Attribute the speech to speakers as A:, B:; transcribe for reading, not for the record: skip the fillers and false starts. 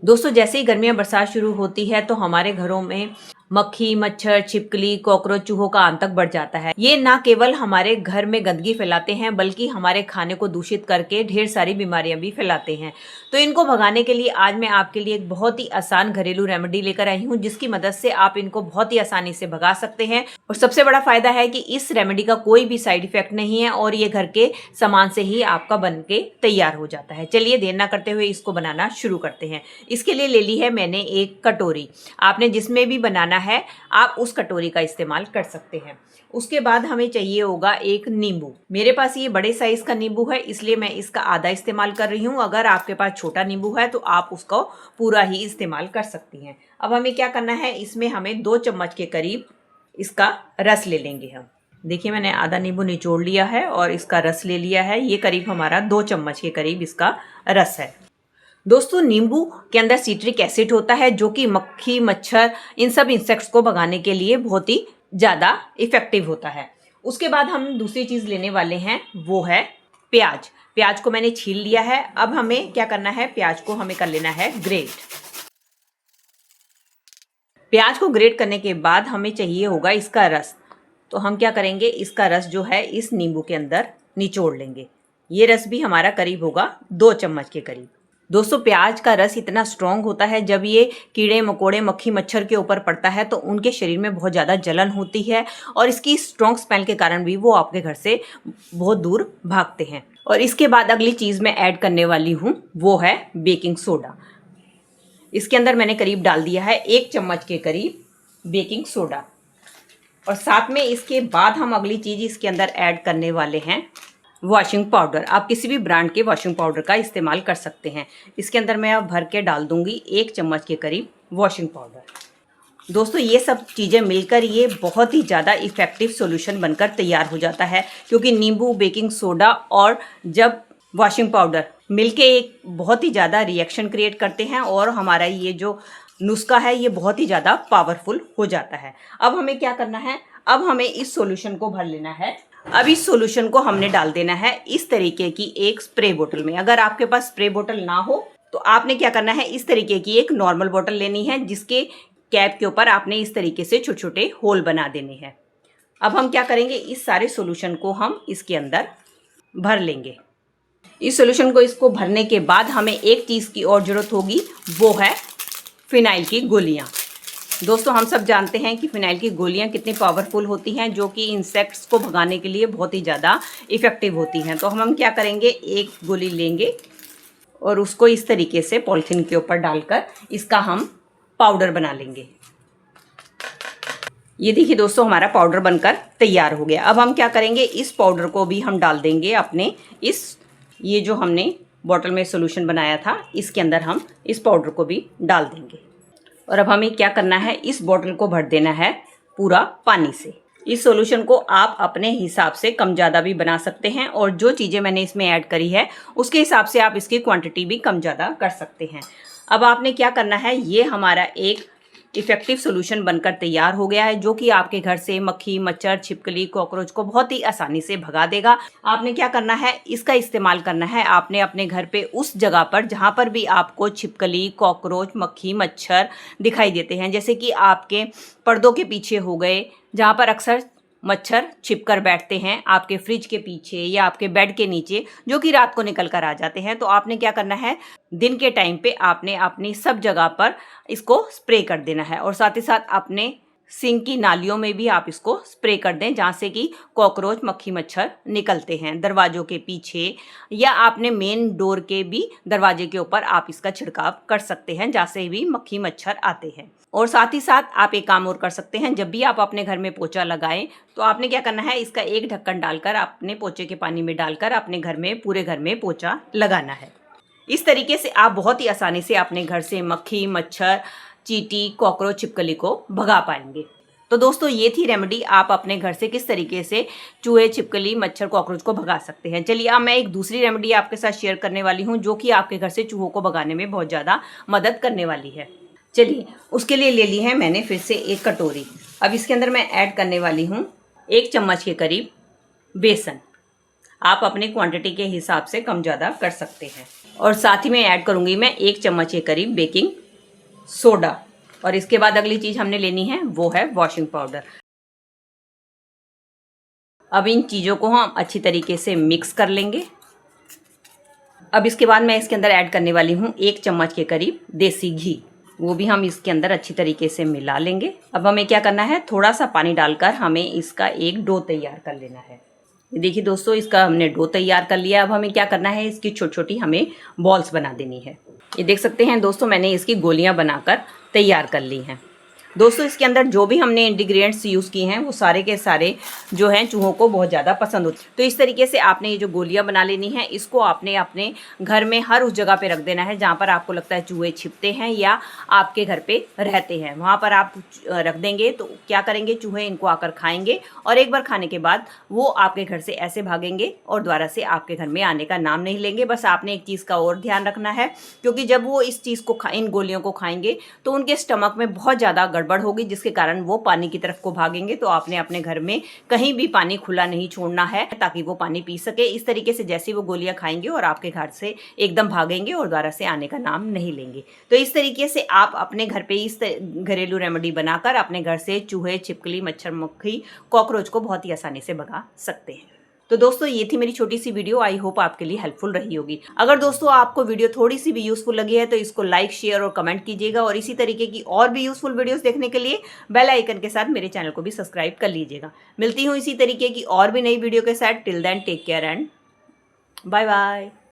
A: दोस्तों, जैसे ही गर्मियाँ बरसात शुरू होती है तो हमारे घरों में मक्खी, मच्छर, छिपकली, कॉकरोच, चूहों का आतंक बढ़ जाता है। ये ना केवल हमारे घर में गंदगी फैलाते हैं बल्कि हमारे खाने को दूषित करके ढेर सारी बीमारियां भी फैलाते हैं। तो इनको भगाने के लिए आज मैं आपके लिए एक बहुत ही आसान घरेलू रेमेडी लेकर आई हूँ, जिसकी मदद से आप इनको बहुत ही आसानी से भगा सकते हैं। और सबसे बड़ा फायदा है कि इस रेमेडी का कोई भी साइड इफेक्ट नहीं है और ये घर के सामान से ही आपका बन के तैयार हो जाता है। चलिए देर ना करते हुए इसको बनाना शुरू करते हैं। इसके लिए ले ली है मैंने एक कटोरी। आपने जिसमें भी बनाना है आप उस कटोरी का इस्तेमाल कर सकते हैं। उसके बाद हमें चाहिए होगा एक नींबू। मेरे पास ये बड़े साइज का नींबू है, इसलिए मैं इसका आधा इस्तेमाल कर रही हूँ। अगर आपके पास छोटा नींबू है तो आप उसको पूरा ही इस्तेमाल कर सकती हैं। अब हमें क्या करना है, इसमें हमें 2 चम्मच के करीब इसका रस ले लेंगे हम। देखिए, मैंने आधा नींबू निचोड़ लिया है और इसका रस ले लिया है। ये करीब हमारा 2 चम्मच के करीब इसका रस है। दोस्तों, नींबू के अंदर सिट्रिक एसिड होता है जो कि मक्खी, मच्छर, इन सब इंसेक्ट्स को भगाने के लिए बहुत ही ज़्यादा इफेक्टिव होता है। उसके बाद हम दूसरी चीज़ लेने वाले हैं, वो है प्याज। प्याज को मैंने छील लिया है। अब हमें क्या करना है, प्याज को हमें कर लेना है ग्रेट। प्याज को ग्रेट करने के बाद हमें चाहिए होगा इसका रस। तो हम क्या करेंगे, इसका रस जो है इस नींबू के अंदर निचोड़ लेंगे। ये रस भी हमारा करीब होगा 2 चम्मच के करीब। दोस्तों, प्याज का रस इतना स्ट्रॉन्ग होता है, जब ये कीड़े मकोड़े, मक्खी, मच्छर के ऊपर पड़ता है तो उनके शरीर में बहुत ज़्यादा जलन होती है और इसकी स्ट्रॉन्ग स्मेल के कारण भी वो आपके घर से बहुत दूर भागते हैं। और इसके बाद अगली चीज़ मैं ऐड करने वाली हूँ वो है बेकिंग सोडा। इसके अंदर मैंने करीब डाल दिया है 1 चम्मच के करीब बेकिंग सोडा। और साथ में इसके बाद हम अगली चीज़ इसके अंदर ऐड करने वाले हैं वॉशिंग पाउडर। आप किसी भी ब्रांड के वॉशिंग पाउडर का इस्तेमाल कर सकते हैं। इसके अंदर मैं अब भर के डाल दूंगी 1 चम्मच के करीब वॉशिंग पाउडर। दोस्तों, ये सब चीज़ें मिलकर ये बहुत ही ज़्यादा इफेक्टिव सॉल्यूशन बनकर तैयार हो जाता है, क्योंकि नींबू, बेकिंग सोडा और जब वॉशिंग पाउडर मिलके एक बहुत ही ज़्यादा रिएक्शन क्रिएट करते हैं और हमारा ये जो नुस्खा है ये बहुत ही ज़्यादा पावरफुल हो जाता है। अब हमें क्या करना है, अब हमें इस सॉल्यूशन को भर लेना है। अब इस सॉल्यूशन को हमने डाल देना है इस तरीके की एक स्प्रे बोतल में। अगर आपके पास स्प्रे बोतल ना हो तो आपने क्या करना है, इस तरीके की एक नॉर्मल बोतल लेनी है, जिसके कैप के ऊपर आपने इस तरीके से छोटे छोटे होल बना देने हैं। अब हम क्या करेंगे, इस सारे सॉल्यूशन को हम इसके अंदर भर लेंगे। इस सॉल्यूशन को इसको भरने के बाद हमें एक चीज़ की और ज़रूरत होगी, वो है फिनाइल की गोलियाँ। दोस्तों, हम सब जानते हैं कि फिनाइल की गोलियां कितनी पावरफुल होती हैं, जो कि इंसेक्ट्स को भगाने के लिए बहुत ही ज़्यादा इफ़ेक्टिव होती हैं। तो हम क्या करेंगे, एक गोली लेंगे और उसको इस तरीके से पॉलीथीन के ऊपर डालकर इसका हम पाउडर बना लेंगे। ये देखिए दोस्तों, हमारा पाउडर बनकर तैयार हो गया। अब हम क्या करेंगे, इस पाउडर को भी हम डाल देंगे अपने ये जो हमने बॉटल में सोल्यूशन बनाया था, इसके अंदर हम इस पाउडर को भी डाल देंगे। और अब हमें क्या करना है, इस बोतल को भर देना है पूरा पानी से। इस सॉल्यूशन को आप अपने हिसाब से कम ज़्यादा भी बना सकते हैं और जो चीज़ें मैंने इसमें ऐड करी है उसके हिसाब से आप इसकी क्वांटिटी भी कम ज़्यादा कर सकते हैं। अब आपने क्या करना है, ये हमारा एक इफेक्टिव सॉल्यूशन बनकर तैयार हो गया है, जो कि आपके घर से मक्खी, मच्छर, छिपकली, कॉकरोच को बहुत ही आसानी से भगा देगा। आपने क्या करना है, इसका इस्तेमाल करना है आपने अपने घर पे उस जगह पर जहाँ पर भी आपको छिपकली, कॉकरोच, मक्खी, मच्छर दिखाई देते हैं, जैसे कि आपके पर्दों के पीछे हो गए, जहाँ पर अक्सर मच्छर छिपकर बैठते हैं, आपके फ्रिज के पीछे या आपके बेड के नीचे, जो कि रात को निकल कर आ जाते हैं। तो आपने क्या करना है, दिन के टाइम पे आपने अपनी सब जगह पर इसको स्प्रे कर देना है और साथ ही साथ अपने सिंक की नालियों में भी आप इसको स्प्रे कर दें, जहाँ से कि कॉकरोच, मक्खी, मच्छर निकलते हैं। दरवाजों के पीछे या आपने मेन डोर के भी दरवाजे के ऊपर आप इसका छिड़काव कर सकते हैं, जहाँ से भी मक्खी मच्छर आते हैं। और साथ ही साथ आप एक काम और कर सकते हैं, जब भी आप अपने घर में पोछा लगाएं तो आपने क्या करना है, इसका एक ढक्कन डालकर अपने पोछे के पानी में डालकर अपने घर में, पूरे घर में पोछा लगाना है। इस तरीके से आप बहुत ही आसानी से अपने घर से मक्खी, मच्छर, चींटी, कॉकरोच, छिपकली को भगा पाएंगे। तो दोस्तों, ये थी रेमेडी, आप अपने घर से किस तरीके से चूहे, छिपकली, मच्छर, कॉकरोच को भगा सकते हैं। चलिए अब मैं एक दूसरी रेमेडी आपके साथ शेयर करने वाली हूँ, जो कि आपके घर से चूहों को भगाने में बहुत ज़्यादा मदद करने वाली है। चलिए, उसके लिए ले ली है मैंने फिर से एक कटोरी। अब इसके अंदर मैं ऐड करने वाली हूँ 1 चम्मच के करीब बेसन। आप अपनी क्वांटिटी के हिसाब से कम ज़्यादा कर सकते हैं। और साथ ही में ऐड करूँगी मैं 1 चम्मच के करीब बेकिंग सोडा। और इसके बाद अगली चीज़ हमने लेनी है वो है वॉशिंग पाउडर। अब इन चीज़ों को हम अच्छी तरीके से मिक्स कर लेंगे। अब इसके बाद मैं इसके अंदर ऐड करने वाली हूँ 1 चम्मच के करीब देसी घी, वो भी हम इसके अंदर अच्छी तरीके से मिला लेंगे। अब हमें क्या करना है, थोड़ा सा पानी डालकर हमें इसका एक डो तैयार कर लेना है। ये देखिए दोस्तों, इसका हमने डो तैयार कर लिया। अब हमें क्या करना है, इसकी छोटी छोटी हमें बॉल्स बना देनी है। ये देख सकते हैं दोस्तों, मैंने इसकी गोलियां बनाकर तैयार कर ली हैं। दोस्तों इसके अंदर जो भी हमने इंग्रेडिएंट्स यूज़ किए हैं वो सारे के सारे जो हैं चूहों को बहुत ज़्यादा पसंद होते हैं। तो इस तरीके से आपने ये जो गोलियां बना लेनी है, इसको आपने अपने घर में हर उस जगह पे रख देना है जहाँ पर आपको लगता है चूहे छिपते हैं या आपके घर पे रहते हैं। वहाँ पर आप रख देंगे तो क्या करेंगे, चूहे इनको आकर खाएंगे और एक बार खाने के बाद वो आपके घर से ऐसे भागेंगे और दोबारा से आपके घर में आने का नाम नहीं लेंगे। बस आपने एक चीज़ का और ध्यान रखना है, क्योंकि जब वो इस चीज़ को इन गोलियों को खाएंगे तो उनके स्टमक में बहुत ज़्यादा गड़बड़ होगी, जिसके कारण वो पानी की तरफ को भागेंगे। तो आपने अपने घर में कहीं भी पानी खुला नहीं छोड़ना है ताकि वो पानी पी सके। इस तरीके से जैसे वो गोलियां खाएंगे और आपके घर से एकदम भागेंगे और दोबारा से आने का नाम नहीं लेंगे। तो इस तरीके से आप अपने घर पे इस घरेलू रेमेडी बनाकर अपने घर से चूहे, छिपकली, मच्छर, मक्खी, कॉकरोच को बहुत ही आसानी से भगा सकते हैं। तो दोस्तों ये थी मेरी छोटी सी वीडियो। आई होप आपके लिए हेल्पफुल रही होगी। अगर दोस्तों आपको वीडियो थोड़ी सी भी यूजफुल लगी है तो इसको लाइक, शेयर और कमेंट कीजिएगा। और इसी तरीके की और भी यूजफुल वीडियोस देखने के लिए बेल आइकन के साथ मेरे चैनल को भी सब्सक्राइब कर लीजिएगा। मिलती हूँ इसी तरीके की और भी नई वीडियो के साथ। Till then take care and bye bye.